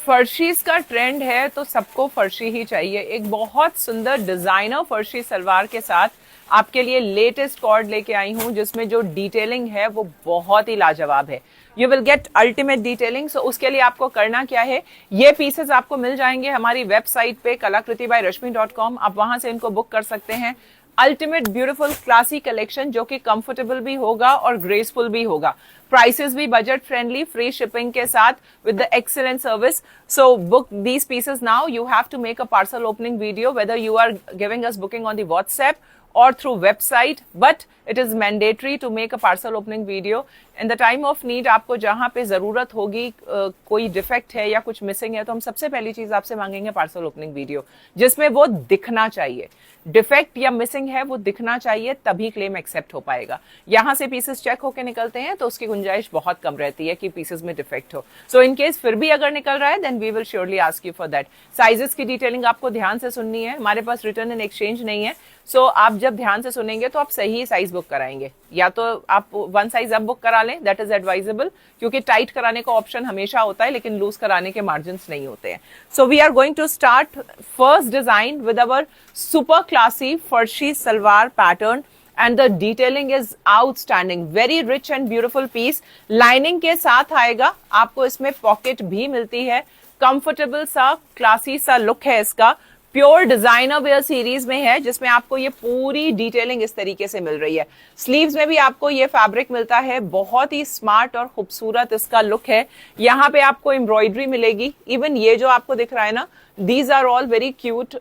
फर्शीज का ट्रेंड है तो सबको फर्शी ही चाहिए। एक बहुत सुंदर डिजाइनर फर्शी सलवार के साथ आपके लिए लेटेस्ट कॉर्ड लेके आई हूं, जिसमें जो डिटेलिंग है वो बहुत ही लाजवाब है। You will get ultimate detailing. So उसके लिए आपको करना क्या है, ये पीसेस आपको मिल जाएंगे हमारी वेबसाइट पे kalakriti.rashmi.com। आप वहां से इनको बुक कर सकते हैं। अल्टीमेट ब्यूटीफुल क्लासी कलेक्शन जो कि कंफर्टेबल भी होगा और ग्रेसफुल भी होगा। प्राइसेस भी बजट फ्रेंडली, फ्री शिपिंग के साथ with the excellent service. So book these pieces now. You have to make a parcel opening video whether you are giving us booking on the WhatsApp or through website, but it is mandatory to make a parcel opening video. In the time of need आपको जहां पे जरूरत होगी, कोई defect है या कुछ missing है, तो हम सबसे पहली चीज आपसे मांगेंगे पार्सल ओपनिंग वीडियो, जिसमें वो दिखना चाहिए। डिफेक्ट या मिसिंग है वो दिखना चाहिए, तभी क्लेम एक्सेप्ट हो पाएगा। यहां से पीसेस चेक होके निकलते हैं तो उसकी गुंजाइश बहुत कम रहती है कि पीसेस में डिफेक्ट हो। सो इन केस फिर भी अगर निकल रहा है, then we will surely ask you for that. Sizes की डिटेलिंग आपको ध्यान से सुननी है। हमारे पास रिटर्न एंड एक्सचेंज नहीं है, सो आप जब ध्यान से सुनेंगे तो आप सही साइज बुक कराएंगे। या तो आप वन साइज अब बुक करा लें, दैट इज एडवाइजेबल, क्योंकि टाइट कराने का ऑप्शन हमेशा होता है लेकिन लूज कराने के मार्जिन नहीं होते हैं। So we are going to start first design with our super classy farshi salwar pattern and the detailing is outstanding, very rich and beautiful piece। Lining के साथ आएगा, आपको इसमें पॉकेट भी मिलती है। कंफर्टेबल सा क्लासी सा लुक है इसका। प्योर डिजाइनर वेयर सीरीज में है, जिसमें आपको ये पूरी डिटेलिंग इस तरीके से मिल रही है। स्लीव्स में भी आपको ये फैब्रिक मिलता है। बहुत ही स्मार्ट और खूबसूरत इसका लुक है। यहाँ पे आपको एम्ब्रॉयडरी मिलेगी। इवन ये जो आपको दिख रहा है ना, these are all very cute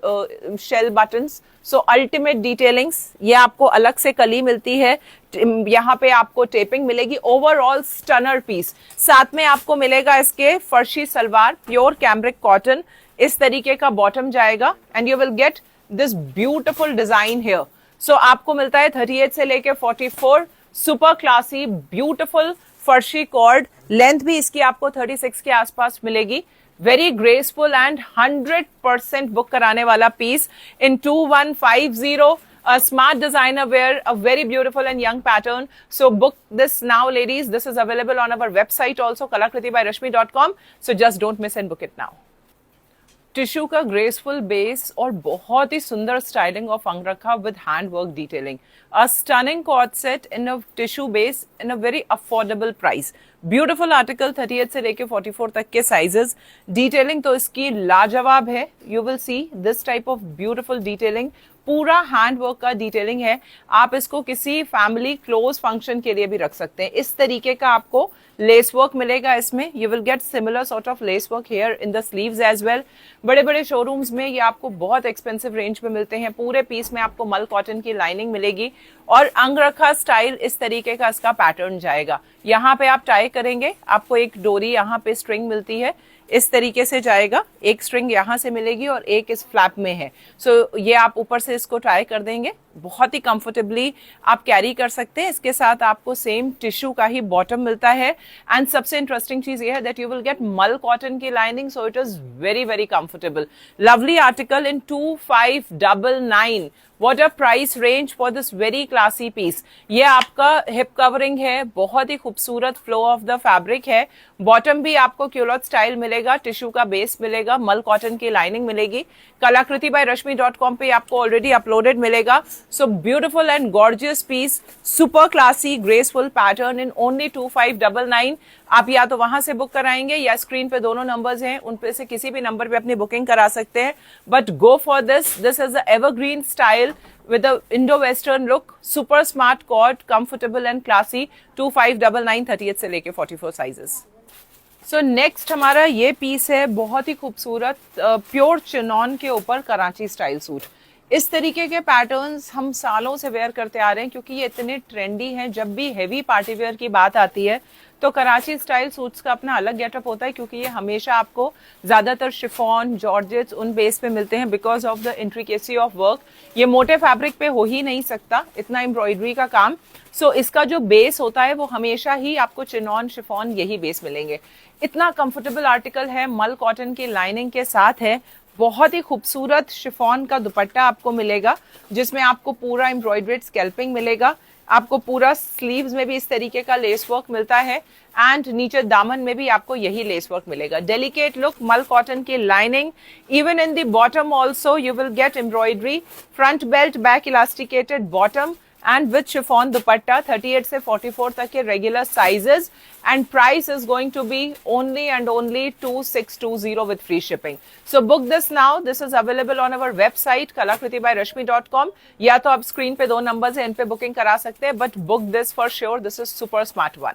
shell buttons. So ultimate detailings, ये आपको अलग से कली मिलती है। यहाँ पे आपको टेपिंग मिलेगी। Overall stunner piece. साथ में आपको मिलेगा इसके farshi salwar, pure cambric cotton, इस तरीके का बॉटम जाएगा and you will get this beautiful design here. So आपको मिलता है 38 से लेके 44। Super classy beautiful farshi cord. Length भी इसकी आपको 36 के आसपास मिलेगी। वेरी ग्रेसफुल एंड 100% बुक कराने वाला piece in 2150। A smart designer wear, a very beautiful and young pattern. So book this now, ladies. This is available on our website also, kalakriti.rashmi.com. So just don't miss and book it now. Tissue का graceful base और बहुत ही सुंदर styling of angrakha with hand work detailing. A stunning cord set in a tissue base in a very affordable price. Beautiful article, 38 से लेके 44 तक के sizes. Detailing तो इसकी लाजवाब है। You will see this type of beautiful detailing. पूरा hand work का डिटेलिंग है। आप इसको किसी फैमिली क्लोज फंक्शन के लिए भी रख सकते हैं। इस तरीके का आपको लेस वर्क मिलेगा इसमें। You will get similar sort of lace work here in the sleeves as well. बड़े बड़े शोरूम्स में ये आपको बहुत एक्सपेंसिव रेंज में मिलते हैं। पूरे पीस में आपको मल कॉटन की लाइनिंग मिलेगी और अंगरखा स्टाइल इस तरीके का इसका पैटर्न जाएगा। यहाँ पे आप टाई करेंगे, आपको एक डोरी यहाँ पे स्ट्रिंग मिलती है, इस तरीके से जाएगा। एक स्ट्रिंग यहाँ से मिलेगी और एक इस फ्लैप में है। सो ये आप ऊपर से इसको टाई कर देंगे, बहुत ही कंफर्टेबली आप कैरी कर सकते हैं। इसके साथ आपको सेम टिश्यू का ही बॉटम मिलता है एंड सबसे इंटरेस्टिंग चीज ये है दैट यू विल गेट मल कॉटन की lining. So it is very very comfortable. Lovely article in 2599। What a price range for this very classy piece। ये आपका हिप कवरिंग है, बहुत ही खूबसूरत फ्लो ऑफ द फैब्रिक है। बॉटम भी आपको क्यूलॉट स्टाइल मिलेगा, टिश्यू का बेस मिलेगा, मल कॉटन की लाइनिंग मिलेगी। kalakriti.rashmi.com पे आपको ऑलरेडी अपलोडेड मिलेगा। So beautiful and gorgeous piece, super classy graceful pattern in only 2599। आप या तो वहां से बुक कराएंगे या स्क्रीन पे दोनों नंबर्स हैं, उन पे से किसी भी नंबर पे अपनी बुकिंग करा सकते हैं। But go for this. This is the evergreen style with a Indo-Western look, super smart cord, comfortable and classy। 2599, 38 से लेके 44 साइजेस। सो नेक्स्ट हमारा ये पीस है, बहुत ही खूबसूरत प्योर चिनॉन के ऊपर कराची स्टाइल सूट। इस तरीके के पैटर्न्स हम सालों से वेयर करते आ रहे हैं क्योंकि ये इतने ट्रेंडी हैं। जब भी हेवी पार्टी वेयर की बात आती है तो कराची स्टाइल सूट्स का अपना अलग गेटअप होता है, क्योंकि ये हमेशा आपको ज्यादातर शिफॉन, जॉर्जेट्स उन बेस पे मिलते हैं because of the intricacy of work. ये मोटे फैब्रिक पे हो ही नहीं सकता, इतना एम्ब्रॉयडरी का काम। सो इसका जो बेस होता है वो हमेशा ही आपको चिनॉन, शिफॉन यही बेस मिलेंगे। इतना कंफर्टेबल आर्टिकल है, मल कॉटन की लाइनिंग के साथ है। बहुत ही खूबसूरत शिफॉन का दुपट्टा आपको मिलेगा जिसमें आपको पूरा एम्ब्रॉयडर्ड स्कैल्पिंग मिलेगा। आपको पूरा स्लीव्स में भी इस तरीके का लेस वर्क मिलता है एंड नीचे दामन में भी आपको यही लेस वर्क मिलेगा। डेलिकेट लुक, मल कॉटन की lining, even in the bottom also you will gate embroidery, front belt, back elasticated bottom and with chiffon dupatta, 38 से 44 तक के regular sizes and price is going to be only and only 2620 with free shipping. So book this now. This is available on our website kalakriti.by rashmi.com. या तो आप screen पे 2 numbers हैं, इन पे booking करा सकते हैं, but book this for sure. This is super smart one.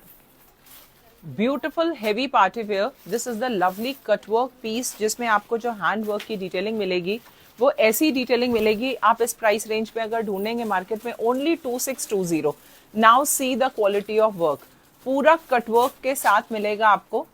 Beautiful heavy party wear. This is the lovely cutwork piece जिसमें आपको जो हैंड वर्क की डिटेलिंग मिलेगी वो ऐसी डिटेलिंग मिलेगी. आप इस प्राइस रेंज पे अगर ढूंढेंगे मार्केट में only 2620. Now see the quality of work. पूरा कटवर्क के साथ मिलेगा आपको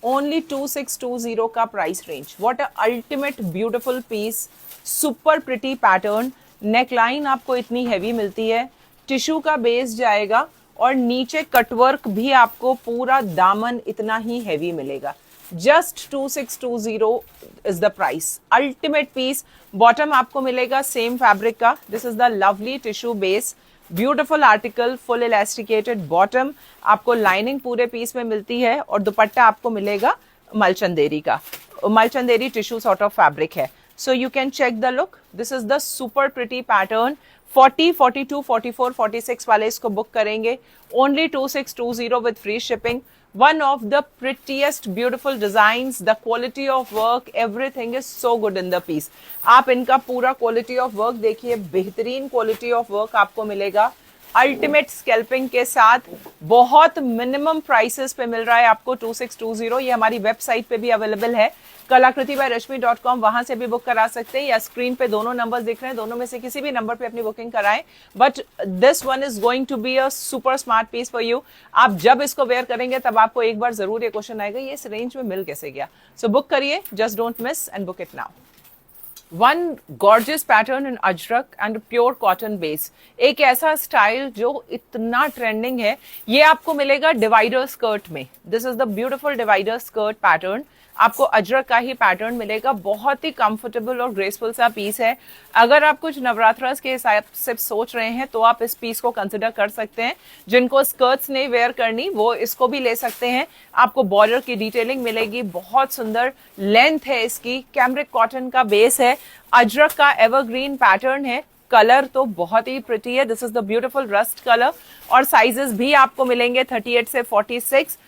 ओनली 2620 का price range. What a ultimate beautiful piece. Super pretty pattern. Neckline आपको इतनी हैवी मिलती है, टिश्यू का बेस जाएगा और नीचे कटवर्क भी आपको पूरा दामन इतना ही हैवी मिलेगा. Just 2620 is the price. Ultimate piece. Bottom आपको मिलेगा सेम फैब्रिक का. This is the lovely tissue base. Beautiful article, full elasticated bottom. आपको लाइनिंग पूरे पीस में मिलती है और दुपट्टा आपको मिलेगा मलचंदेरी का. Malchanderi tissue sort of fabric है. So you can check the look. This is the super pretty pattern. 40, 42, 44, 46 वाले इसको बुक करेंगे. Only 2620 with free shipping. One of the prettiest beautiful designs. The quality of work, everything is so good in the piece. आप इनका पूरा quality of work देखिए, बेहतरीन quality of work आपको मिलेगा. अल्टीमेट स्कैल्पिंग के साथ बहुत मिनिमम प्राइसेस पे मिल रहा है आपको 2620. ये हमारी वेबसाइट पे भी अवेलेबल है kalakriti.by-rashmi.com. वहां से भी बुक करा सकते हैं या स्क्रीन पे दोनों नंबर्स दिख रहे हैं, दोनों में से किसी भी नंबर पे अपनी बुकिंग कराएं. But this one is going to be a super smart piece for you. आप जब इसको वेयर करेंगे तब आपको एक बार जरूर ये क्वेश्चन आएगा ये इस रेंज में मिल कैसे गया. सो बुक करिए, just don't miss and book it now. One gorgeous pattern in Ajrak and pure cotton base. एक ऐसा स्टाइल जो इतना ट्रेंडिंग है, ये आपको मिलेगा डिवाइडर स्कर्ट में. This is the beautiful divider skirt pattern. आपको अजरक का ही पैटर्न मिलेगा. बहुत ही कंफर्टेबल और ग्रेसफुल सा पीस है. अगर आप कुछ नवरात्रास के हिसाब से सोच रहे हैं तो आप इस पीस को कंसिडर कर सकते हैं. जिनको स्कर्ट्स नहीं वेयर करनी वो इसको भी ले सकते हैं. आपको बॉर्डर की डिटेलिंग मिलेगी, बहुत सुंदर लेंथ है इसकी. कैमरिक कॉटन का बेस है, अजरक का एवरग्रीन पैटर्न है. कलर तो बहुत ही प्रिटी है. This is the beautiful rust colour और साइजेस भी आपको मिलेंगे 38 से 46.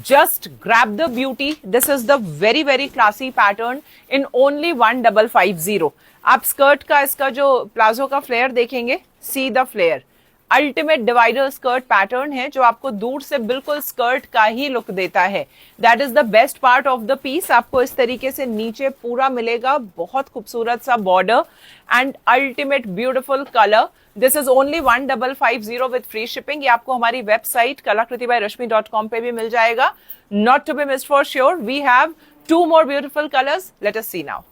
Just grab the beauty. This is the very very classy pattern in only 1550. आप स्कर्ट का इसका जो प्लाजो का फ्लेयर देखेंगे, see the flare. Ultimate divider skirt pattern है जो आपको दूर से बिल्कुल स्कर्ट का ही लुक देता है. That is the best part of the piece. आपको इस तरीके से नीचे पूरा मिलेगा, बहुत खूबसूरत सा border and ultimate beautiful colour. This is only 1550 with free shipping. ये आपको हमारी वेबसाइट kalakriti-by-rashmi.com पे भी मिल जाएगा. Not to be missed for sure. We have 2 more beautiful colors. Let us see now.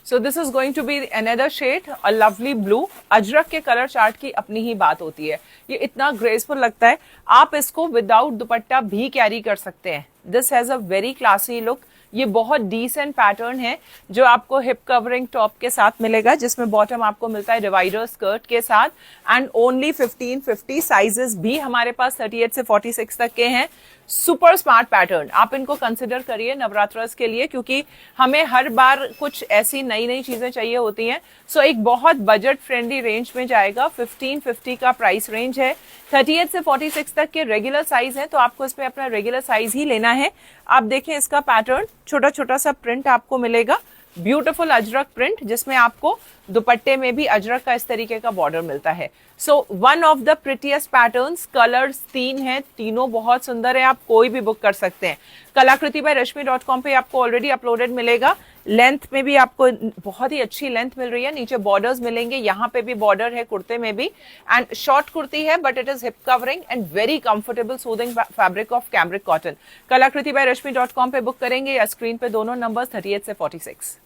So this is going to be another shade, a lovely blue. Ajrak के colour chart की अपनी ही बात होती है. ये इतना ग्रेसफुल लगता है. आप इसको विदाउट दुपट्टा भी कैरी कर सकते हैं. This has a very classy look. ये बहुत डिसेंट पैटर्न है जो आपको हिप कवरिंग टॉप के साथ मिलेगा, जिसमें बॉटम आपको मिलता है डिवाइडर स्कर्ट के साथ एंड ओनली 1550. साइजेस भी हमारे पास 38 से 46 तक के हैं. Super smart pattern. आप इनको कंसिडर करिए नवरात्रास के लिए, क्योंकि हमें हर बार कुछ ऐसी नई नई चीजें चाहिए होती हैं. सो एक बहुत बजट फ्रेंडली रेंज में जाएगा. 1550 का प्राइस रेंज है. 38 से 46 तक के रेगुलर साइज है, तो आपको इसमें अपना रेगुलर साइज ही लेना है. आप देखें इसका पैटर्न, छोटा छोटा सा प्रिंट आपको मिलेगा. ब्यूटिफुल अजरक प्रिंट जिसमें आपको दुपट्टे में भी अजरक का इस तरीके का बॉर्डर मिलता है. So one of the prettiest patterns. Colours 3 हैं, तीनों बहुत सुंदर है. आप कोई भी बुक कर सकते हैं. kalakriti-by-rashmi.com पे आपको ऑलरेडी अपलोडेड मिलेगा. लेंथ में भी आपको बहुत ही अच्छी लेंथ मिल रही है. नीचे बॉर्डर्स मिलेंगे, यहाँ पे भी बॉर्डर है कुर्ते में भी एंड शॉर्ट कुर्ती है but it is hip covering and very comfortable soothing fabric of cambric cotton. kalakriti-by-rashmi.com पे बुक करेंगे या स्क्रीन पे दोनों नंबर 38 से 46.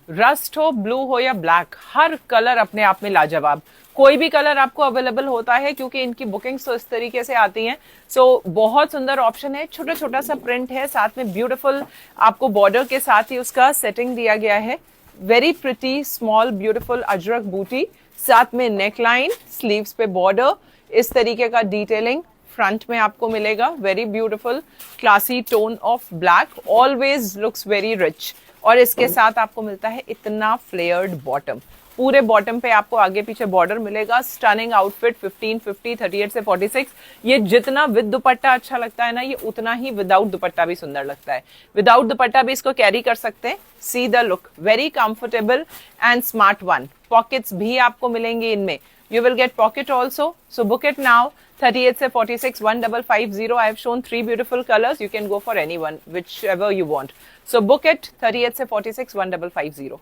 रस्ट हो, ब्लू हो या ब्लैक, हर कलर अपने आप में लाजवाब. कोई भी कलर आपको अवेलेबल होता है क्योंकि इनकी बुकिंग्स तो इस तरीके से आती हैं. सो बहुत सुंदर ऑप्शन है. छोटा छोटा सा प्रिंट है, साथ में ब्यूटीफुल आपको बॉर्डर के साथ ही उसका सेटिंग दिया गया है. Very pretty small beautiful Ajrak बूटी, साथ में नेकलाइन, स्लीव्स पे बॉर्डर. इस तरीके का डिटेलिंग फ्रंट में आपको मिलेगा, very beautiful classy tone of black, always looks very rich. और इसके साथ आपको मिलता है इतना फ्लेयर्ड बॉटम, पूरे बॉटम पे आपको आगे पीछे बॉर्डर मिलेगा। स्टनिंग आउटफिट 1550 38 से 46। ये जितना विद दुपट्टा अच्छा लगता है ना, ये उतना ही विदाउट दुपट्टा भी सुंदर लगता है। विदाउट दुपट्टा भी इसको कैरी कर सकते हैं। See the look, very comfortable and smart one. Pockets भी आपको मिलेंगे इनमें, you will get pocket also, so book it now। 38 से 46 1550। I have shown 3 beautiful colors, you can go for anyone whichever you want, so book it 38 से 46 1550।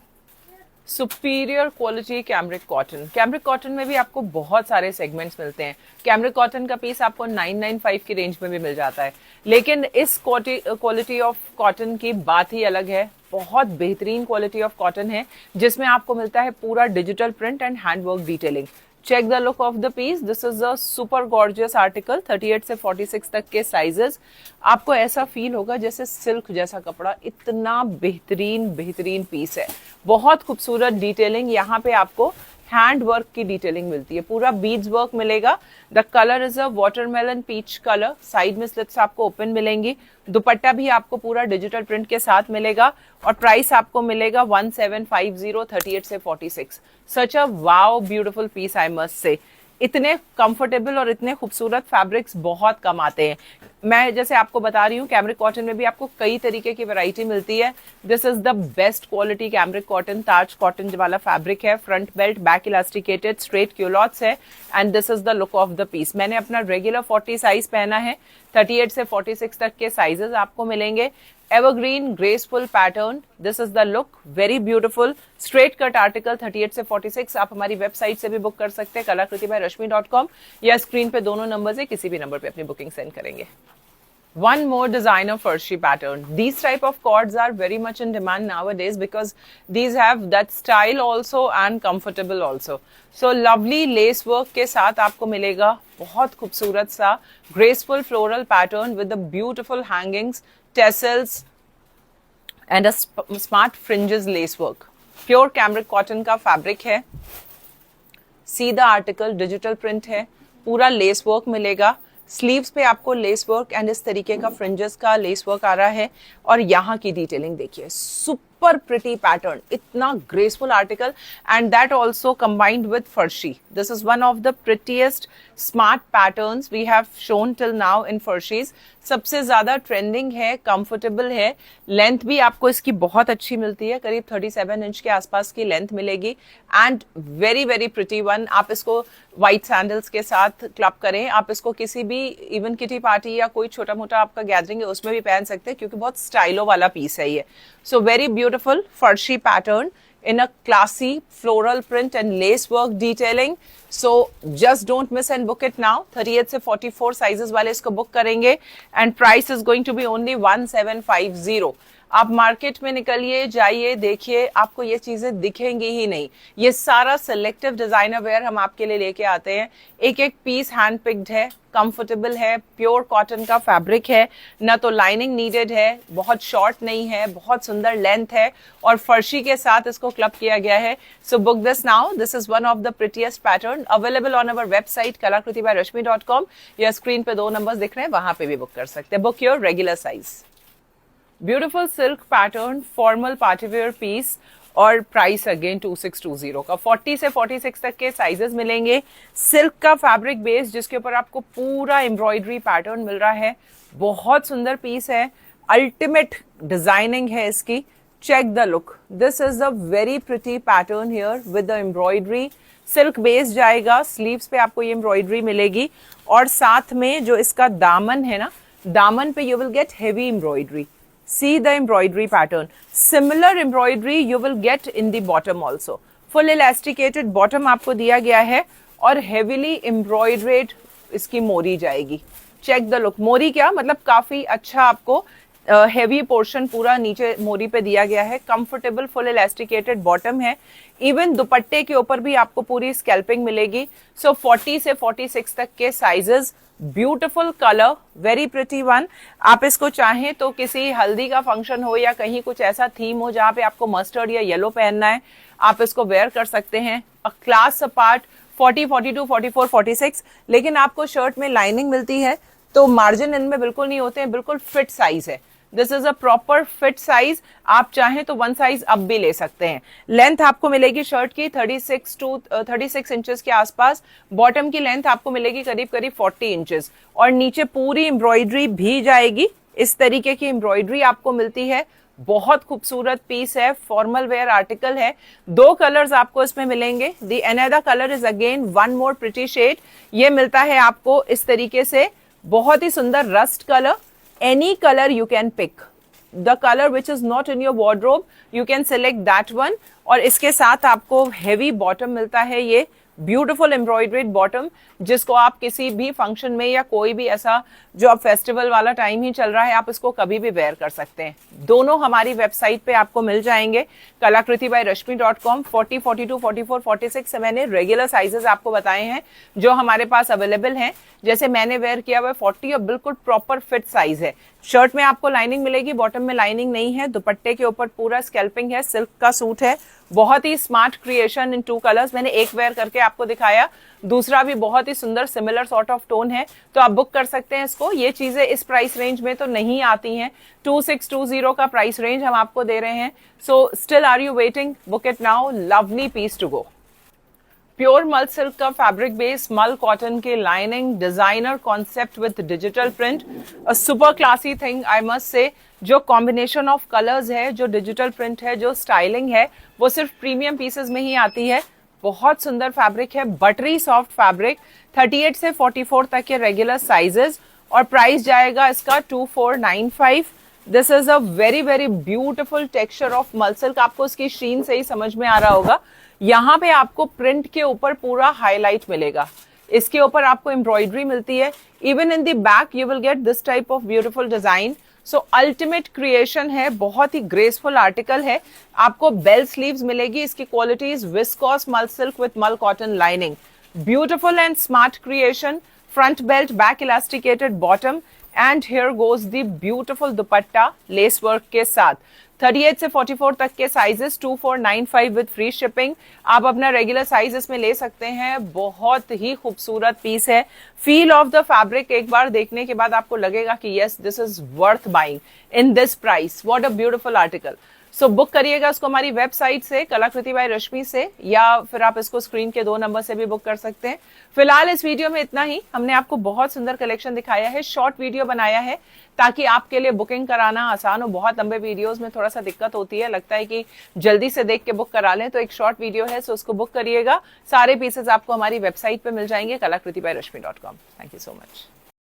Superior quality cambric cotton. Cambric cotton में भी आपको बहुत सारे segments मिलते हैं। Cambric cotton का पीस आपको 995 की रेंज में भी मिल जाता है, लेकिन इस क्वालिटी ऑफ कॉटन की बात ही अलग है। बहुत बेहतरीन क्वालिटी ऑफ कॉटन है जिसमें आपको मिलता है पूरा digital print and handwork detailing. Check the look of the piece, this is a super gorgeous article. 38 से 46 तक के साइजेस, आपको ऐसा फील होगा जैसे सिल्क जैसा कपड़ा। इतना बेहतरीन पीस है, बहुत खूबसूरत डिटेलिंग। यहाँ पे आपको हैंड वर्क की डिटेलिंग मिलती है, पूरा बीड्स वर्क मिलेगा। The colour is a watermelon peach colour. Side में स्लिट्स आपको ओपन मिलेंगी। दुपट्टा भी आपको पूरा डिजिटल प्रिंट के साथ मिलेगा और प्राइस आपको मिलेगा 1750 38 से 46। Such a wow beautiful piece, I must say. इतने कंफर्टेबल और इतने खूबसूरत फैब्रिक्स बहुत कम आते हैं। मैं जैसे आपको बता रही हूँ, कैमरिक कॉटन में भी आपको कई तरीके की वैरायटी मिलती है। This is the best quality cambric cotton, Taj cotton वाला फैब्रिक है। Front belt, back elasticated, straight culottes है and this is the look of the piece. मैंने अपना रेगुलर 40 साइज पहना है। 38 से 46 तक के साइजेस आपको मिलेंगे। Evergreen graceful pattern, this is the look, very beautiful straight cut article. 38 से 46 आप हमारी वेबसाइट से भी बुक कर सकते हैं, kalakriti@rashmi.com, या स्क्रीन पे दोनों नंबर से किसी भी नंबर पे अपनी बुकिंग सेंड करेंगे। One more designer Farshi pattern. These type of cords are very much in demand nowadays because these have that style also and comfortable also. So lovely lace work के साथ आपको मिलेगा बहुत खूबसूरत सा graceful floral pattern with the beautiful hangings, tassels and a smart fringes lace work. Pure cambric cotton का fabric है। See the article, digital print है, पूरा lace work मिलेगा। स्लीव्स पे आपको लेस वर्क एंड इस तरीके का फ्रिंजेस का लेस वर्क आ रहा है। और यहाँ की डिटेलिंग देखिए, सुपर प्रिटी पैटर्न, इतना graceful article and that also combined with farshi. This is one of the prettiest smart patterns we have shown till now in farshis. सबसे ज्यादा ट्रेंडिंग है, कंफर्टेबल है। लेंथ भी आपको इसकी बहुत अच्छी मिलती है, करीब 37 इंच के आसपास की लेंथ मिलेगी एंड वेरी प्रिटी वन। आप इसको व्हाइट सैंडल्स के साथ क्लब करें, आप इसको किसी भी इवन किटी पार्टी या कोई छोटा मोटा आपका गैदरिंग है उसमें भी पहन सकते हैं, क्योंकि बहुत स्टाइलो वाला पीस है ये। So very beautiful farshi pattern in a classy floral print and lace work detailing. So just don't miss and book it now. 38 से 44 sizes वाले इसको book करेंगे and price is going to be only 1750. आप market में निकलिए, जाइए, देखिए, आपको ये चीजें दिखेंगी ही नहीं। ये सारा सिलेक्टिव डिजाइनर वेयर हम आपके लिए लेके आते हैं। एक एक पीस हैंड पिक्ड है, कंफर्टेबल है, प्योर कॉटन का फैब्रिक है, ना तो लाइनिंग नीडेड है, बहुत शॉर्ट नहीं है, बहुत सुंदर लेंथ है और फर्शी के साथ इसको क्लब किया गया है। So book this now, this is one of the prettiest pattern available on our website kalakriti@rashmi.com, या स्क्रीन पे 2 नंबर्स दिख रहे हैं, वहां पे भी बुक कर सकते हैं। Book your regular size. Beautiful silk pattern formal partywear piece और प्राइस अगेन 2620 का। 40 से 46 तक के साइजेस मिलेंगे। सिल्क का फैब्रिक बेस जिसके ऊपर आपको पूरा एम्ब्रॉयडरी पैटर्न मिल रहा है। बहुत सुंदर पीस है, अल्टीमेट डिजाइनिंग है इसकी। Check the look, this is a very pretty pattern here with the embroidery. Silk base जाएगा, स्लीव्स पे आपको ये एम्ब्रॉयडरी मिलेगी और साथ में जो इसका दामन है ना, दामन पे you will gate heavy embroidery. See the embroidery pattern. Similar embroidery you will get in the bottom also. Full elasticated bottom आपको दिया गया है और heavily embroidered इसकी मोरी जाएगी। Check the look. मोरी क्या मतलब, काफी अच्छा आपको हेवी पोर्शन पूरा नीचे मोरी पे दिया गया है। कंफर्टेबल फुल इलास्टिकेटेड बॉटम है। इवन दुपट्टे के ऊपर भी आपको पूरी स्कैल्पिंग मिलेगी। सो 40 से 46 तक के sizes. Beautiful colour, very pretty one. आप इसको चाहें तो किसी हल्दी का फंक्शन हो या कहीं कुछ ऐसा थीम हो जहां पे आपको मस्टर्ड या येलो पहनना है, आप इसको वेयर कर सकते हैं। अ क्लास अपार्ट 40, 42, 44, 46, लेकिन आपको शर्ट में लाइनिंग मिलती है तो मार्जिन इनमें बिल्कुल नहीं होते हैं, बिल्कुल फिट साइज है। This is a proper fit size. आप चाहें तो 1 साइज अप भी ले सकते हैं। लेंथ आपको मिलेगी शर्ट की 36 इंचेस के आसपास। बॉटम की लेंथ आपको मिलेगी करीब करीब 40 इंचेस और नीचे पूरी एम्ब्रॉयडरी भी जाएगी। इस तरीके की एम्ब्रॉयडरी आपको मिलती है। बहुत खूबसूरत पीस है, फॉर्मल वेयर आर्टिकल है। 2 कलर्स आपको इसमें मिलेंगे। The another colour is again one more pretty shade. ये मिलता है आपको इस तरीके से, बहुत ही सुंदर rust colour. Any colour you can pick, the colour which is not in your wardrobe you can select that one. और इसके साथ आपको हेवी बॉटम मिलता है, ये ब्यूटीफुल एम्ब्रॉयडर्ड बॉटम, जिसको आप किसी भी फंक्शन में या कोई भी ऐसा जो अब फेस्टिवल वाला टाइम ही चल रहा है, आप इसको कभी भी वेयर कर सकते हैं। दोनों हमारी वेबसाइट पे आपको मिल जाएंगे, kalakriti.rashmi.com। 40, 42, 44, 46 से मैंने रेगुलर साइजेस आपको बताए हैं जो हमारे पास अवेलेबल हैं। जैसे मैंने वेयर किया हुआ 40 और बिल्कुल प्रॉपर फिट साइज है। शर्ट में आपको लाइनिंग मिलेगी, बॉटम में लाइनिंग नहीं है। दुपट्टे के ऊपर पूरा स्कैल्पिंग है, सिल्क का सूट है। बहुत ही स्मार्ट क्रिएशन इन 2 कलर्स। मैंने एक वेयर करके आपको दिखाया, दूसरा भी बहुत ही सुंदर सिमिलर सॉर्ट ऑफ टोन है, तो आप बुक कर सकते हैं इसको। ये चीजें इस प्राइस रेंज में तो नहीं आती हैं। 2620 का प्राइस रेंज हम आपको दे रहे हैं। So still are you waiting? Book it now. Lovely piece to go. Pure मल सिल्क का फैब्रिक बेस, मल कॉटन के lining, designer concept with digital print, a super classy thing I must say. जो कॉम्बिनेशन ऑफ कलर्स है, जो digital print है, जो styling है, वो सिर्फ प्रीमियम पीसेस में ही आती है। बहुत सुंदर फैब्रिक है, बटरी सॉफ्ट फैब्रिक। 38 से 44 तक के रेगुलर साइजेस और प्राइस जाएगा इसका 2495। This is a very very beautiful texture of मल सिल्क। आपको इसकी शीन से ही समझ में आ रहा होगा। यहाँ पे आपको प्रिंट के ऊपर पूरा हाईलाइट मिलेगा, इसके ऊपर आपको एम्ब्रॉयडरी मिलती है। Even in the back you will get this type of beautiful design. So ultimate creation है, बहुत ही ग्रेसफुल आर्टिकल है। आपको बेल स्लीव्स मिलेगी। इसकी क्वालिटीज विस्कोस मल सिल्क विथ मल cotton lining. Beautiful and smart creation. Front belt, back elasticated bottom and here goes the beautiful dupatta lace work के साथ। 38 से 44 तक के साइजेस 2495 विद फ्री शिपिंग। आप अपना रेगुलर साइज इसमें ले सकते हैं। बहुत ही खूबसूरत पीस है। फील ऑफ द फैब्रिक एक बार देखने के बाद आपको लगेगा कि yes this is worth buying in this price. What a beautiful article. So book करिएगा इसको हमारी वेबसाइट से, कलाकृति बाय रश्मि से, या फिर आप इसको स्क्रीन के 2 नंबर से भी बुक कर सकते हैं। फिलहाल इस वीडियो में इतना ही। हमने आपको बहुत सुंदर कलेक्शन दिखाया है, शॉर्ट वीडियो बनाया है ताकि आपके लिए बुकिंग कराना आसान हो। बहुत लंबे वीडियोस में थोड़ा सा दिक्कत होती है, लगता है कि जल्दी से देख के बुक करा लें, तो एक शॉर्ट वीडियो है, सो उसको बुक करिएगा। सारे पीसेस आपको हमारी वेबसाइट पे मिल जाएंगे, kalakriti.rashmi.com। Thank you so much.